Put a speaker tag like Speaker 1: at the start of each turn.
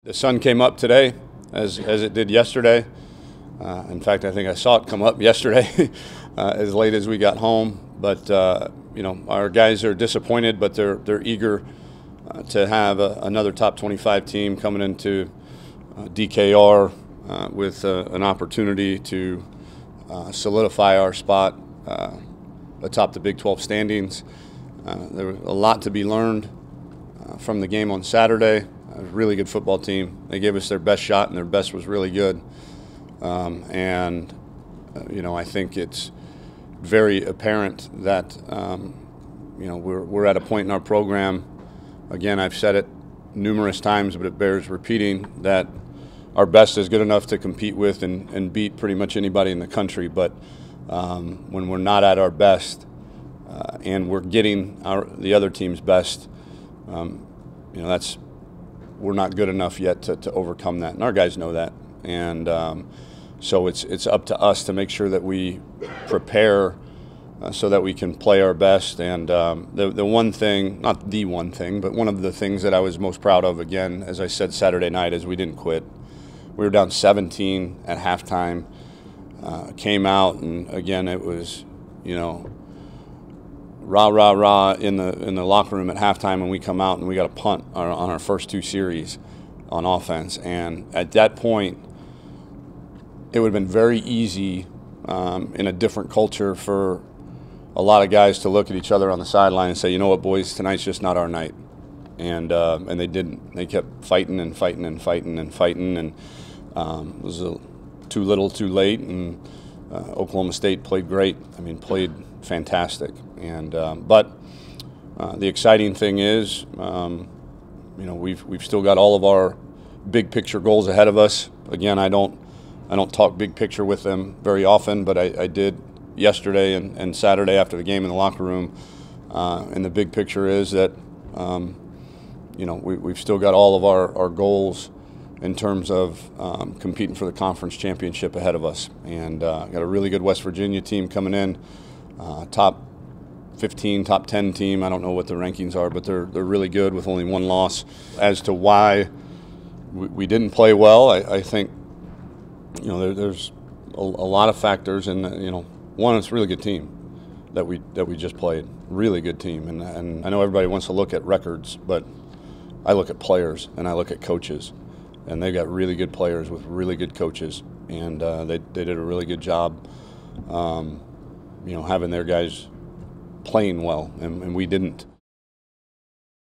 Speaker 1: The sun came up today as it did yesterday. In fact, I think I saw it come up yesterday as late as we got home. But our guys are disappointed, but they're eager to have another top 25 team coming into DKR with an opportunity to solidify our spot atop the Big 12 standings. There was a lot to be learned from the game on Saturday. A really good football team. They gave us their best shot, and their best was really good. I think it's very apparent that we're at a point in our program. Again, I've said it numerous times, but it bears repeating, that our best is good enough to compete with and beat pretty much anybody in the country. But when we're not at our best and we're getting the other team's best, we're not good enough yet to overcome that, and our guys know that. And so it's up to us to make sure that we prepare so that we can play our best. And the one thing, not the one thing, but one of the things that I was most proud of, again, as I said Saturday night, is we didn't quit. We were down 17 at halftime, came out, and again it was, rah, rah, rah in the locker room at halftime, and we come out and we got a punt on our first two series on offense. And at that point, it would have been very easy in a different culture for a lot of guys to look at each other on the sideline and say, you know what, boys, tonight's just not our night. And they didn't. They kept fighting and fighting and fighting and fighting, and it was too little too late. And Oklahoma State played great. Played fantastic. And but the exciting thing is, we've still got all of our big picture goals ahead of us. Again, I don't talk big picture with them very often, but I did yesterday and Saturday after the game in the locker room. And the big picture is that we've still got all of our goals in terms of competing for the conference championship ahead of us. And got a really good West Virginia team coming in, top 15, top 10 team. I don't know what the rankings are, but they're really good with only one loss. As to why we didn't play well, I think there's a lot of factors. And one, it's a really good team that we just played. Really good team, and I know everybody wants to look at records, but I look at players and I look at coaches, and they've got really good players with really good coaches, and they did a really good job, having their guys playing well, and we didn't.